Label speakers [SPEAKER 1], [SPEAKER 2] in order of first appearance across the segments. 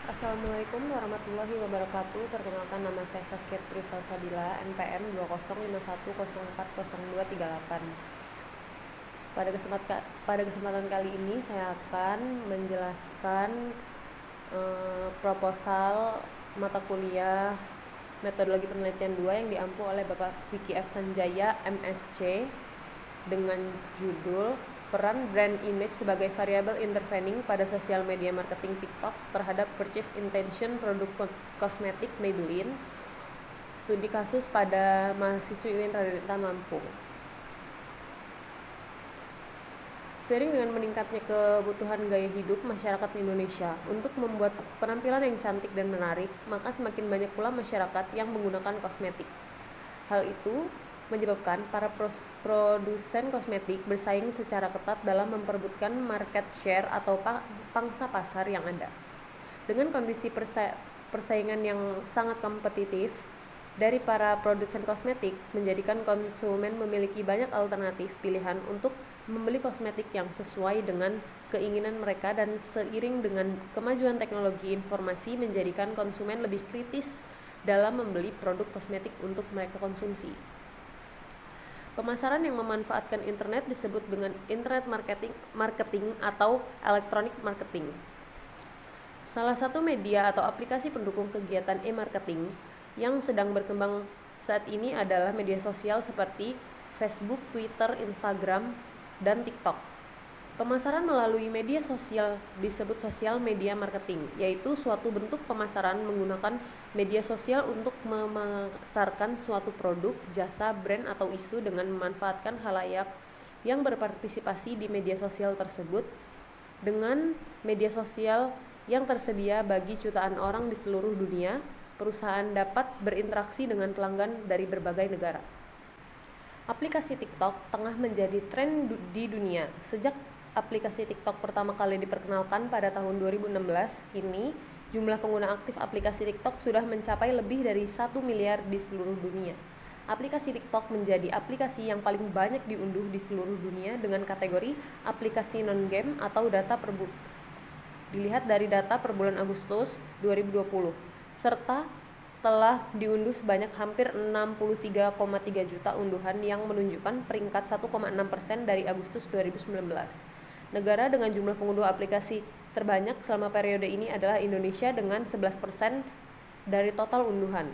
[SPEAKER 1] Assalamualaikum warahmatullahi wabarakatuh. Perkenalkan, nama saya Saskia Putri Salsabila, NPM 2051040238. Pada kesempatan kali ini saya akan menjelaskan proposal mata kuliah Metodologi Penelitian 2 yang diampu oleh Bapak Vicky F. Sanjaya, MSc, dengan judul Peran Brand Image sebagai Variabel Intervening pada Sosial Media Marketing TikTok terhadap Purchase Intention Produk Kosmetik Maybelline, studi kasus pada mahasiswi UIN Radentan Lampung. Seiring dengan meningkatnya kebutuhan gaya hidup masyarakat Indonesia untuk membuat penampilan yang cantik dan menarik, maka semakin banyak pula masyarakat yang menggunakan kosmetik. Hal itu menyebabkan para produsen kosmetik bersaing secara ketat dalam memperebutkan market share atau pangsa pasar yang ada. Dengan kondisi persaingan yang sangat kompetitif dari para produsen kosmetik, menjadikan konsumen memiliki banyak alternatif pilihan untuk membeli kosmetik yang sesuai dengan keinginan mereka, dan seiring dengan kemajuan teknologi informasi menjadikan konsumen lebih kritis dalam membeli produk kosmetik untuk mereka konsumsi. Pemasaran yang memanfaatkan internet disebut dengan internet marketing atau electronic marketing. Salah satu media atau aplikasi pendukung kegiatan e-marketing yang sedang berkembang saat ini adalah media sosial seperti Facebook, Twitter, Instagram, dan TikTok. Pemasaran melalui media sosial disebut social media marketing, yaitu suatu bentuk pemasaran menggunakan media sosial untuk memasarkan suatu produk, jasa, brand, atau isu dengan memanfaatkan khalayak yang berpartisipasi di media sosial tersebut. Dengan media sosial yang tersedia bagi jutaan orang di seluruh dunia, perusahaan dapat berinteraksi dengan pelanggan dari berbagai negara. Aplikasi TikTok tengah menjadi tren di dunia. Sejak aplikasi TikTok pertama kali diperkenalkan pada tahun 2016, kini jumlah pengguna aktif aplikasi TikTok sudah mencapai lebih dari 1 miliar di seluruh dunia. Aplikasi TikTok menjadi aplikasi yang paling banyak diunduh di seluruh dunia dengan kategori aplikasi non-game atau dilihat dari data per bulan Agustus 2020, serta telah diunduh sebanyak hampir 63,3 juta unduhan yang menunjukkan peringkat 1,6% dari Agustus 2019. Negara dengan jumlah pengunduh aplikasi terbanyak selama periode ini adalah Indonesia dengan 11% dari total unduhan.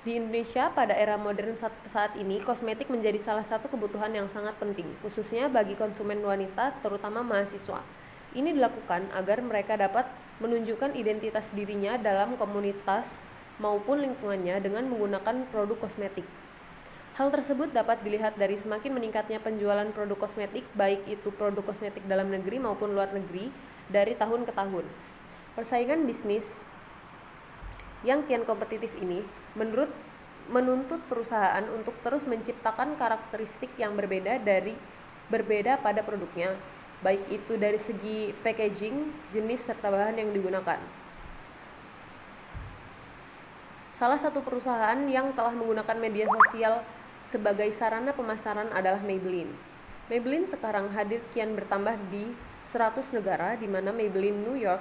[SPEAKER 1] Di Indonesia pada era modern saat ini, kosmetik menjadi salah satu kebutuhan yang sangat penting, khususnya bagi konsumen wanita, terutama mahasiswa. Ini dilakukan agar mereka dapat menunjukkan identitas dirinya dalam komunitas maupun lingkungannya dengan menggunakan produk kosmetik. Hal tersebut dapat dilihat dari semakin meningkatnya penjualan produk kosmetik, baik itu produk kosmetik dalam negeri maupun luar negeri, dari tahun ke tahun. Persaingan bisnis yang kian kompetitif ini menuntut perusahaan untuk terus menciptakan karakteristik yang berbeda pada produknya, baik itu dari segi packaging, jenis, serta bahan yang digunakan. Salah satu perusahaan yang telah menggunakan media sosial sebagai sarana pemasaran adalah Maybelline. Maybelline sekarang hadir kian bertambah di 100 negara, di mana Maybelline New York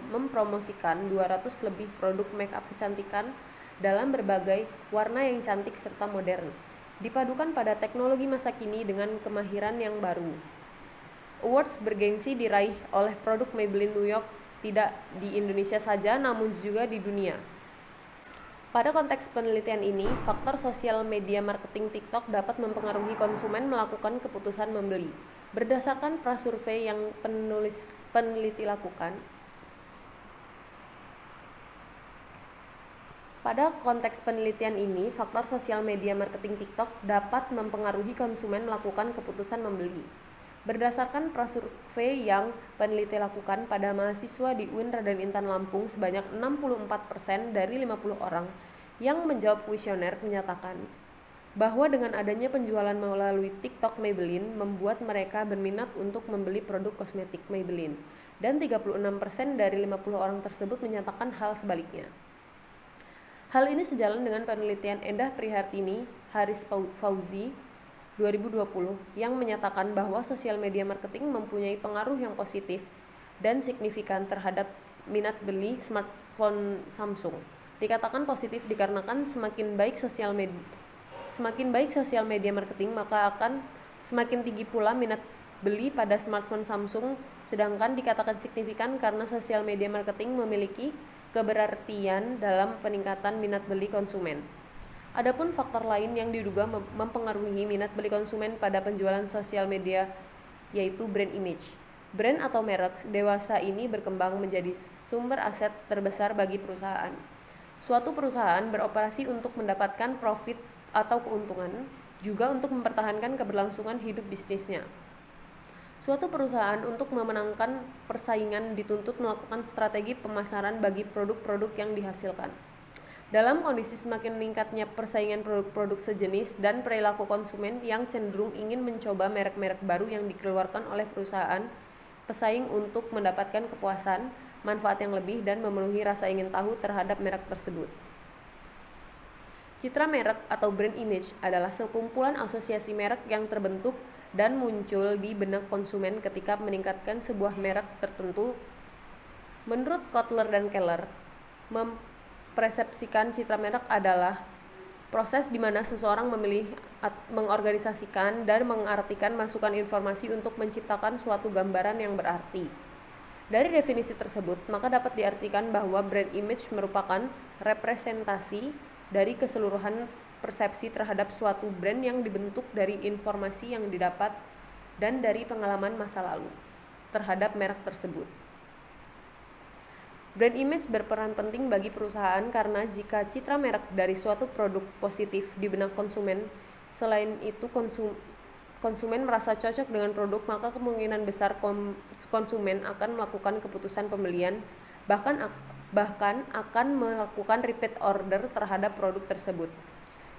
[SPEAKER 1] mempromosikan 200 lebih produk make-up kecantikan dalam berbagai warna yang cantik serta modern, dipadukan pada teknologi masa kini dengan kemahiran yang baru. Awards bergengsi diraih oleh produk Maybelline New York tidak di Indonesia saja, namun juga di dunia. Pada konteks penelitian ini, faktor sosial media marketing TikTok dapat mempengaruhi konsumen melakukan keputusan membeli. Berdasarkan prasurvei yang peneliti lakukan, pada konteks penelitian ini, faktor sosial media marketing TikTok dapat mempengaruhi konsumen melakukan keputusan membeli. Berdasarkan prasurvei yang peneliti lakukan pada mahasiswa di UIN Raden Intan Lampung, sebanyak 64% dari 50 orang yang menjawab kuesioner menyatakan bahwa dengan adanya penjualan melalui TikTok Maybelline membuat mereka berminat untuk membeli produk kosmetik Maybelline, dan 36% dari 50 orang tersebut menyatakan hal sebaliknya. Hal ini sejalan dengan penelitian Endah Prihartini Haris Fauzi 2020 yang menyatakan bahwa sosial media marketing mempunyai pengaruh yang positif dan signifikan terhadap minat beli smartphone Samsung. Dikatakan positif dikarenakan semakin baik sosial media marketing, maka akan semakin tinggi pula minat beli pada smartphone Samsung. Sedangkan dikatakan signifikan karena sosial media marketing memiliki keberartian dalam peningkatan minat beli konsumen. Adapun faktor lain yang diduga mempengaruhi minat beli konsumen pada penjualan sosial media yaitu brand image. Brand atau merek dewasa ini berkembang menjadi sumber aset terbesar bagi perusahaan. Suatu perusahaan beroperasi untuk mendapatkan profit atau keuntungan, juga untuk mempertahankan keberlangsungan hidup bisnisnya. Suatu perusahaan untuk memenangkan persaingan dituntut melakukan strategi pemasaran bagi produk-produk yang dihasilkan. Dalam kondisi semakin meningkatnya persaingan produk-produk sejenis dan perilaku konsumen yang cenderung ingin mencoba merek-merek baru yang dikeluarkan oleh perusahaan pesaing untuk mendapatkan kepuasan, manfaat yang lebih, dan memenuhi rasa ingin tahu terhadap merek tersebut. Citra merek atau brand image adalah sekumpulan asosiasi merek yang terbentuk dan muncul di benak konsumen ketika meningkatkan sebuah merek tertentu. Menurut Kotler dan Keller, mempersepsikan citra merek adalah proses di mana seseorang memilih, mengorganisasikan, dan mengartikan masukan informasi untuk menciptakan suatu gambaran yang berarti. Dari definisi tersebut, maka dapat diartikan bahwa brand image merupakan representasi dari keseluruhan persepsi terhadap suatu brand yang dibentuk dari informasi yang didapat dan dari pengalaman masa lalu terhadap merek tersebut. Brand image berperan penting bagi perusahaan karena jika citra merek dari suatu produk positif di benak konsumen, selain itu konsumen merasa cocok dengan produk, maka kemungkinan besar konsumen akan melakukan keputusan pembelian, bahkan akan melakukan repeat order terhadap produk tersebut.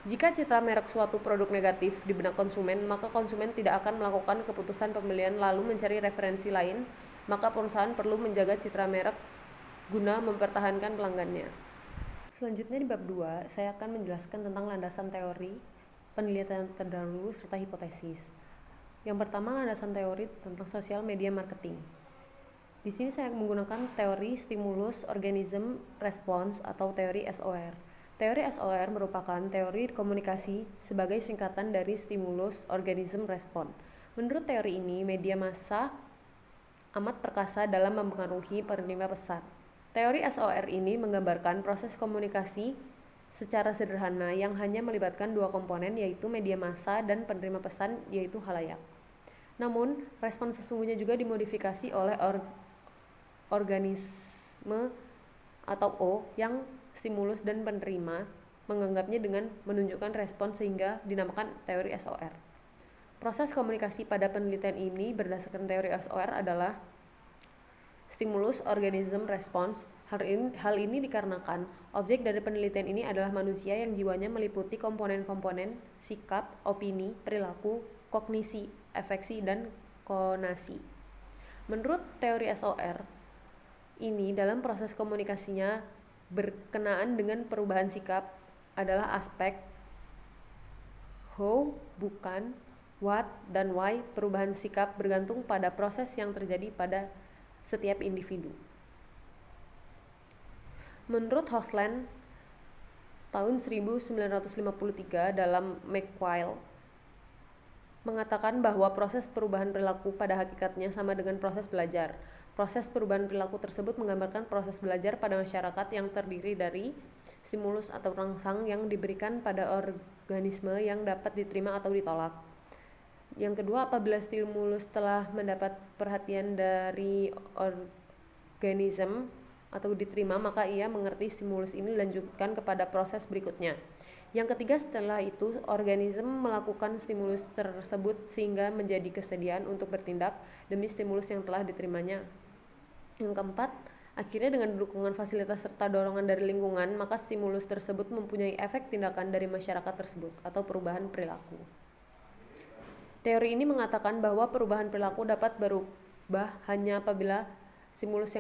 [SPEAKER 1] Jika citra merek suatu produk negatif di benak konsumen, maka konsumen tidak akan melakukan keputusan pembelian lalu mencari referensi lain, maka perusahaan perlu menjaga citra merek guna mempertahankan pelanggannya. Selanjutnya di bab 2, saya akan menjelaskan tentang landasan teori, penelitian terdahulu, serta hipotesis. Yang pertama, landasan teori tentang sosial media marketing. Di sini saya menggunakan teori stimulus organism response atau teori SOR. Teori SOR merupakan teori komunikasi sebagai singkatan dari stimulus organism response. Menurut teori ini, media massa amat perkasa dalam mempengaruhi penerima pesan. Teori SOR ini menggambarkan proses komunikasi secara sederhana yang hanya melibatkan dua komponen, yaitu media massa dan penerima pesan, yaitu khalayak. Namun, respon sesungguhnya juga dimodifikasi oleh organisme atau O yang stimulus dan penerima menganggapnya dengan menunjukkan respon sehingga dinamakan teori SOR. Proses komunikasi pada penelitian ini berdasarkan teori SOR adalah stimulus organism response. Hal ini dikarenakan objek dari penelitian ini adalah manusia yang jiwanya meliputi komponen-komponen sikap, opini, perilaku, kognisi, afeksi, dan konasi. Menurut teori SOR ini, dalam proses komunikasinya berkenaan dengan perubahan sikap adalah aspek how, bukan, what, dan why. Perubahan sikap bergantung pada proses yang terjadi pada setiap individu. Menurut Hosland tahun 1953 dalam McQuail mengatakan bahwa proses perubahan perilaku pada hakikatnya sama dengan proses belajar. Proses perubahan perilaku tersebut menggambarkan proses belajar pada masyarakat yang terdiri dari stimulus atau rangsang yang diberikan pada organisme yang dapat diterima atau ditolak. Yang kedua, apabila stimulus telah mendapat perhatian dari organisme atau diterima, maka ia mengerti stimulus ini dilanjutkan kepada proses berikutnya. Yang ketiga, setelah itu organisme melakukan stimulus tersebut sehingga menjadi kesediaan untuk bertindak demi stimulus yang telah diterimanya. Yang keempat, akhirnya dengan dukungan fasilitas serta dorongan dari lingkungan, maka stimulus tersebut mempunyai efek tindakan dari masyarakat tersebut atau perubahan perilaku. Teori ini mengatakan bahwa perubahan perilaku dapat berubah hanya apabila stimulus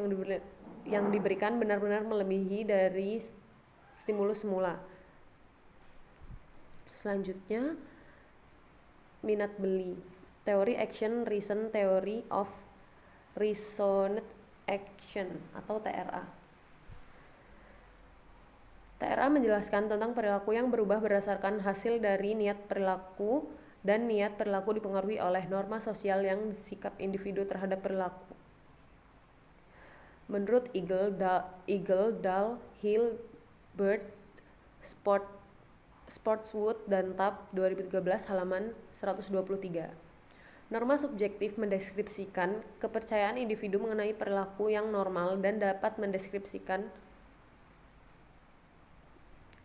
[SPEAKER 1] yang diberikan benar-benar melebihi dari stimulus semula. Selanjutnya, minat beli. Teori action reason theory of resonant Action atau TRA. TRA menjelaskan tentang perilaku yang berubah berdasarkan hasil dari niat perilaku, dan niat perilaku dipengaruhi oleh norma sosial yang sikap individu terhadap perilaku. Menurut Dahl, Hill, Bird, Sportswood, dan Tapp 2013 halaman 123. Norma subjektif mendeskripsikan kepercayaan individu mengenai perilaku yang normal dan dapat mendeskripsikan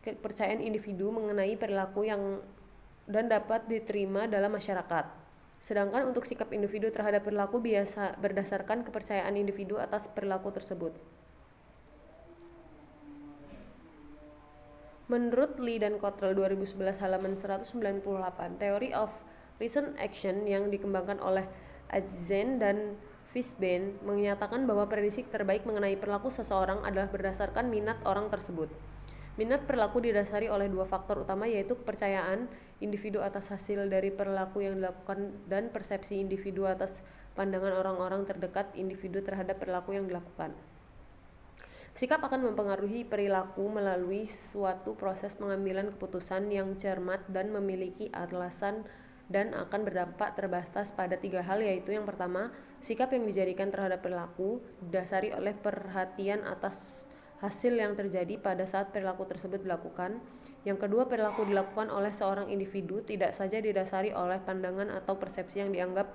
[SPEAKER 1] kepercayaan individu mengenai perilaku yang dan dapat diterima dalam masyarakat. Sedangkan untuk sikap individu terhadap perilaku biasa berdasarkan kepercayaan individu atas perilaku tersebut. Menurut Lee dan Cottrell 2011 halaman 198, Theory of Recent Action yang dikembangkan oleh Atzen dan Fishbein menyatakan bahwa prediksi terbaik mengenai perilaku seseorang adalah berdasarkan minat orang tersebut. Minat perilaku didasari oleh dua faktor utama, yaitu kepercayaan individu atas hasil dari perilaku yang dilakukan dan persepsi individu atas pandangan orang-orang terdekat individu terhadap perilaku yang dilakukan. Sikap akan mempengaruhi perilaku melalui suatu proses pengambilan keputusan yang cermat dan memiliki alasan dan akan berdampak terbatas pada tiga hal, yaitu yang pertama, sikap yang dijadikan terhadap perilaku didasari oleh perhatian atas hasil yang terjadi pada saat perilaku tersebut dilakukan. Yang kedua, perilaku dilakukan oleh seorang individu tidak saja didasari oleh pandangan atau persepsi yang dianggap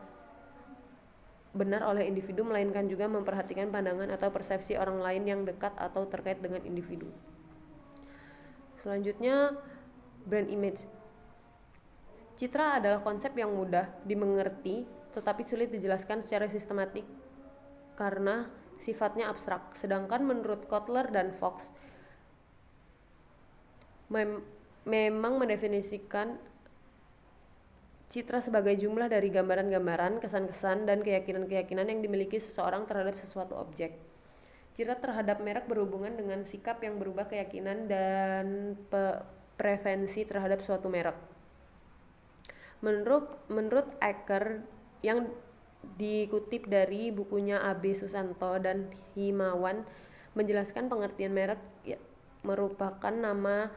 [SPEAKER 1] benar oleh individu, melainkan juga memperhatikan pandangan atau persepsi orang lain yang dekat atau terkait dengan individu. Selanjutnya, brand image. Citra adalah konsep yang mudah dimengerti tetapi sulit dijelaskan secara sistematik karena sifatnya abstrak. Sedangkan menurut Kotler dan Fox memang mendefinisikan citra sebagai jumlah dari gambaran-gambaran, kesan-kesan, dan keyakinan-keyakinan yang dimiliki seseorang terhadap sesuatu objek. Citra terhadap merek berhubungan dengan sikap yang berubah, keyakinan, dan preferensi terhadap suatu merek. Menurut Acker yang dikutip dari bukunya A.B. Susanto dan Himawan, menjelaskan pengertian merek merupakan nama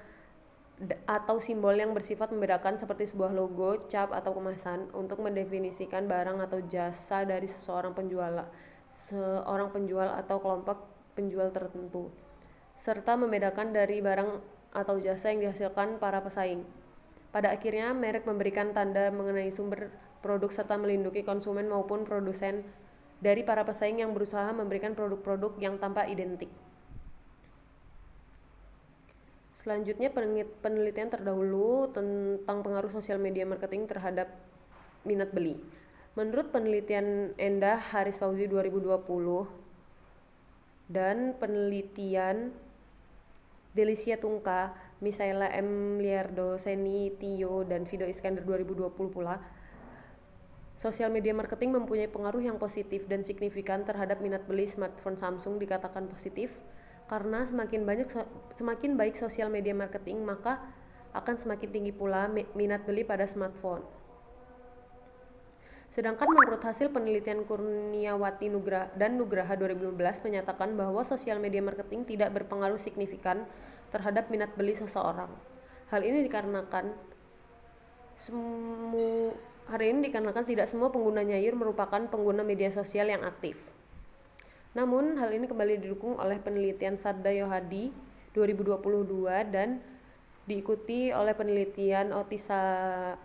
[SPEAKER 1] atau simbol yang bersifat membedakan seperti sebuah logo, cap, atau kemasan untuk mendefinisikan barang atau jasa dari seorang penjual atau kelompok penjual tertentu, serta membedakan dari barang atau jasa yang dihasilkan para pesaing. Pada akhirnya, merek memberikan tanda mengenai sumber produk serta melindungi konsumen maupun produsen dari para pesaing yang berusaha memberikan produk-produk yang tampak identik. Selanjutnya, penelitian terdahulu tentang pengaruh sosial media marketing terhadap minat beli. Menurut penelitian Endah Haris Fauzi 2020 dan penelitian Delicia Tungka, Misaela M. Liardo, Seni Tio, dan Fido Iskandar 2020 pula, sosial media marketing mempunyai pengaruh yang positif dan signifikan terhadap minat beli smartphone Samsung. Dikatakan positif karena semakin baik sosial media marketing, maka akan semakin tinggi pula minat beli pada smartphone. Sedangkan menurut hasil penelitian Kurniawati dan Nugraha 2015 menyatakan bahwa sosial media marketing tidak berpengaruh signifikan terhadap minat beli seseorang. Hal ini dikarenakan tidak semua pengguna Nyayur merupakan pengguna media sosial yang aktif. Namun, hal ini kembali didukung oleh penelitian Sardayo Hadi 2022 dan diikuti oleh penelitian Otisalonika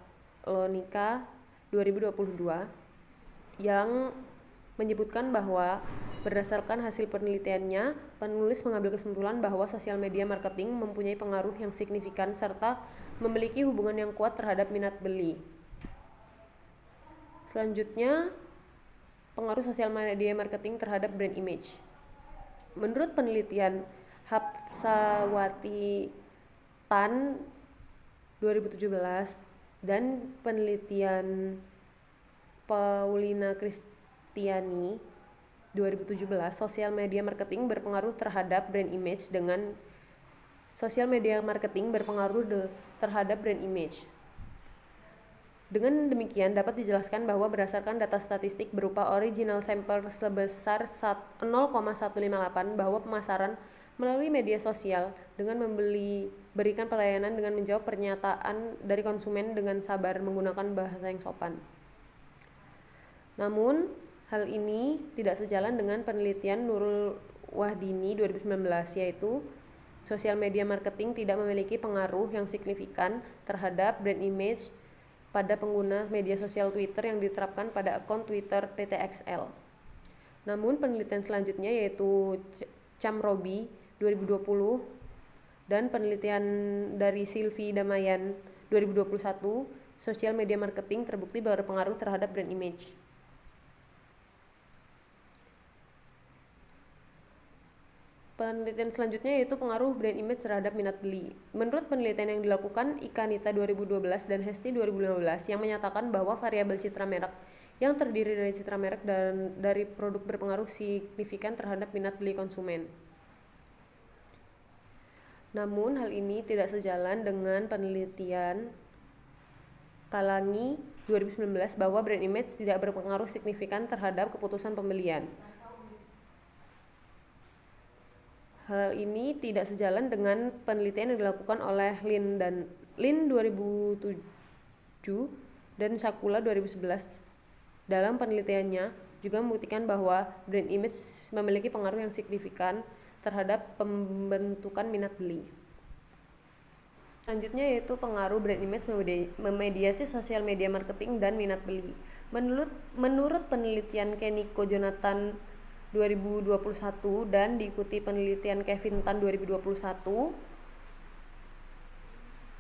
[SPEAKER 1] 2022 yang menyebutkan bahwa berdasarkan hasil penelitiannya, penulis mengambil kesimpulan bahwa sosial media marketing mempunyai pengaruh yang signifikan serta memiliki hubungan yang kuat terhadap minat beli. Selanjutnya, pengaruh sosial media marketing terhadap brand image. Menurut penelitian Hapsawati Tan 2017 dan penelitian Paulina Kristiani 2017, sosial media marketing berpengaruh terhadap brand image terhadap brand image. Dengan demikian, dapat dijelaskan bahwa berdasarkan data statistik berupa original sample sebesar 0,158 bahwa pemasaran melalui media sosial dengan berikan pelayanan dengan menjawab pernyataan dari konsumen dengan sabar menggunakan bahasa yang sopan. Namun, hal ini tidak sejalan dengan penelitian Nurul Wahdini 2019, yaitu sosial media marketing tidak memiliki pengaruh yang signifikan terhadap brand image pada pengguna media sosial Twitter yang diterapkan pada akun Twitter TTXL. Namun penelitian selanjutnya yaitu Chamrobi 2020 dan penelitian dari Sylvie Damayan 2021, sosial media marketing terbukti berpengaruh terhadap brand image. Penelitian selanjutnya yaitu pengaruh brand image terhadap minat beli. Menurut penelitian yang dilakukan Ikanita 2012 dan Hesti 2015 yang menyatakan bahwa variabel citra merek yang terdiri dari citra merek dan dari produk berpengaruh signifikan terhadap minat beli konsumen. Namun hal ini tidak sejalan dengan penelitian Kalangi 2019 bahwa brand image tidak berpengaruh signifikan terhadap keputusan pembelian. Hal ini tidak sejalan dengan penelitian yang dilakukan oleh Lin 2007 dan Sakula 2011. Dalam penelitiannya juga membuktikan bahwa brand image memiliki pengaruh yang signifikan terhadap pembentukan minat beli. Selanjutnya yaitu pengaruh brand image memediasi sosial media marketing dan minat beli. Menurut penelitian Keniko Jonathan 2021 dan diikuti penelitian Kevin Tan 2021,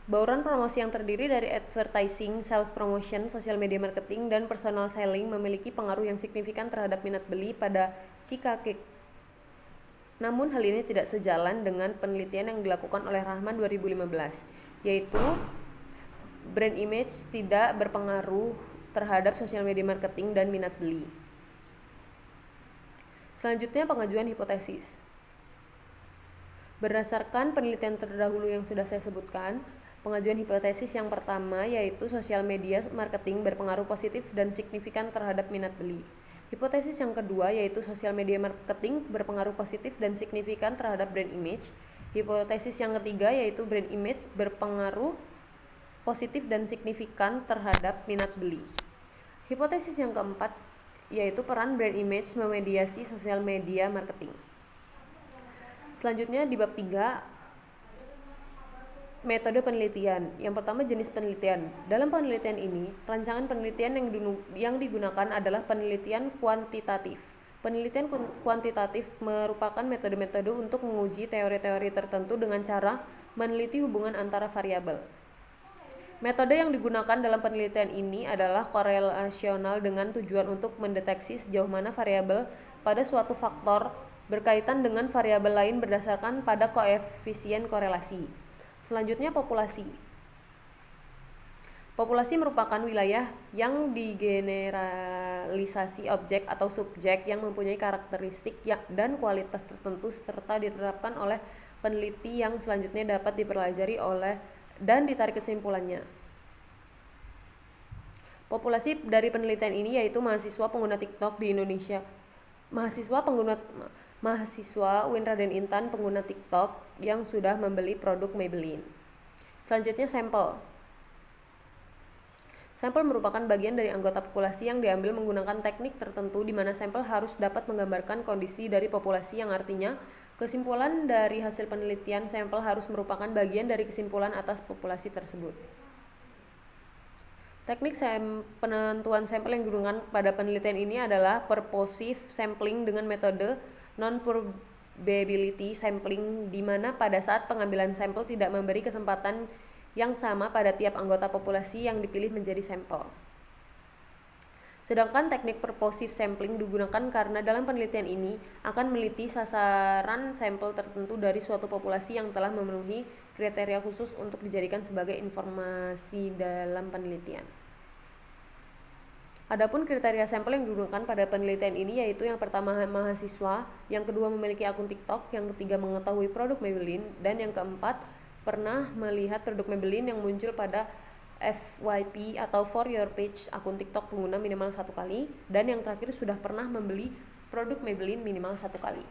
[SPEAKER 1] bauran promosi yang terdiri dari advertising, sales promotion, social media marketing, dan personal selling memiliki pengaruh yang signifikan terhadap minat beli pada Cikakek. Namun hal ini tidak sejalan dengan penelitian yang dilakukan oleh Rahman 2015, yaitu brand image tidak berpengaruh terhadap social media marketing dan minat beli. Selanjutnya pengajuan hipotesis. Berdasarkan penelitian terdahulu yang sudah saya sebutkan, pengajuan hipotesis yang pertama yaitu sosial media marketing berpengaruh positif dan signifikan terhadap minat beli. Hipotesis yang kedua yaitu sosial media marketing berpengaruh positif dan signifikan terhadap brand image. Hipotesis yang ketiga yaitu brand image berpengaruh positif dan signifikan terhadap minat beli. Hipotesis yang keempat yaitu peran brand image memediasi sosial media marketing. Selanjutnya di bab 3, metode penelitian. Yang pertama jenis penelitian. Dalam penelitian ini, rancangan penelitian yang digunakan adalah penelitian kuantitatif. Penelitian kuantitatif merupakan metode-metode untuk menguji teori-teori tertentu dengan cara meneliti hubungan antara variabel. Metode yang digunakan dalam penelitian ini adalah korelasional dengan tujuan untuk mendeteksi sejauh mana variabel pada suatu faktor berkaitan dengan variabel lain berdasarkan pada koefisien korelasi. Selanjutnya populasi. Populasi merupakan wilayah yang digeneralisasi objek atau subjek yang mempunyai karakteristik dan kualitas tertentu serta diterapkan oleh peneliti yang selanjutnya dapat dipelajari dan ditarik kesimpulannya. Populasi dari penelitian ini yaitu mahasiswa pengguna TikTok di Indonesia. Mahasiswa Winra dan Intan pengguna TikTok yang sudah membeli produk Maybelline. Selanjutnya sampel. Sampel merupakan bagian dari anggota populasi yang diambil menggunakan teknik tertentu di mana sampel harus dapat menggambarkan kondisi dari populasi yang artinya kesimpulan dari hasil penelitian sampel harus merupakan bagian dari kesimpulan atas populasi tersebut. Teknik penentuan sampel yang digunakan pada penelitian ini adalah purposive sampling dengan metode non-probability sampling, di mana pada saat pengambilan sampel tidak memberi kesempatan yang sama pada tiap anggota populasi yang dipilih menjadi sampel. Sedangkan teknik purposive sampling digunakan karena dalam penelitian ini akan meneliti sasaran sampel tertentu dari suatu populasi yang telah memenuhi kriteria khusus untuk dijadikan sebagai informasi dalam penelitian. Adapun kriteria sampel yang digunakan pada penelitian ini yaitu yang pertama mahasiswa, yang kedua memiliki akun TikTok, yang ketiga mengetahui produk Maybelline, dan yang keempat pernah melihat produk Maybelline yang muncul pada FYP atau for your page akun TikTok pengguna minimal 1 kali, dan yang terakhir sudah pernah membeli produk Maybelline minimal 1 kali.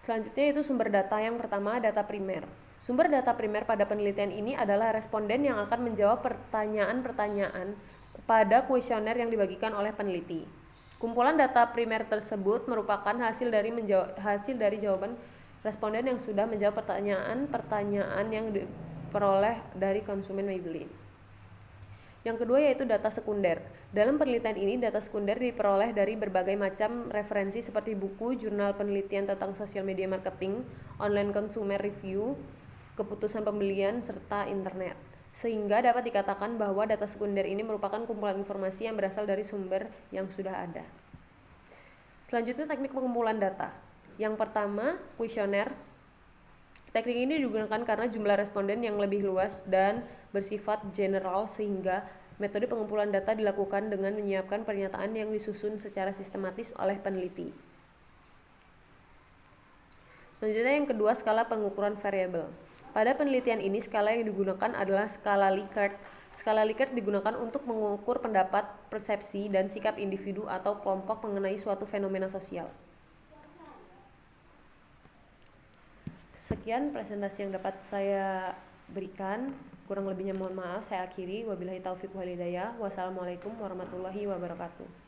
[SPEAKER 1] Selanjutnya itu sumber data. Yang pertama, data primer. Sumber data primer pada penelitian ini adalah responden yang akan menjawab pertanyaan-pertanyaan pada kuesioner yang dibagikan oleh peneliti. Kumpulan data primer tersebut merupakan hasil dari jawaban responden yang sudah menjawab pertanyaan-pertanyaan yang diperoleh dari konsumen Maybelline. Yang kedua yaitu data sekunder. Dalam penelitian ini, data sekunder diperoleh dari berbagai macam referensi seperti buku, jurnal penelitian tentang sosial media marketing, online consumer review, keputusan pembelian, serta internet. Sehingga dapat dikatakan bahwa data sekunder ini merupakan kumpulan informasi yang berasal dari sumber yang sudah ada. Selanjutnya, teknik pengumpulan data. Yang pertama, kuesioner. Teknik ini digunakan karena jumlah responden yang lebih luas dan bersifat general, sehingga metode pengumpulan data dilakukan dengan menyiapkan pernyataan yang disusun secara sistematis oleh peneliti. Selanjutnya yang kedua, skala pengukuran variabel. Pada penelitian ini, skala yang digunakan adalah skala Likert. Skala Likert digunakan untuk mengukur pendapat, persepsi, dan sikap individu atau kelompok mengenai suatu fenomena sosial. Sekian presentasi yang dapat saya berikan. Kurang lebihnya mohon maaf, saya akhiri. Wabillahi taufiq wal hidayah. Wassalamualaikum warahmatullahi wabarakatuh.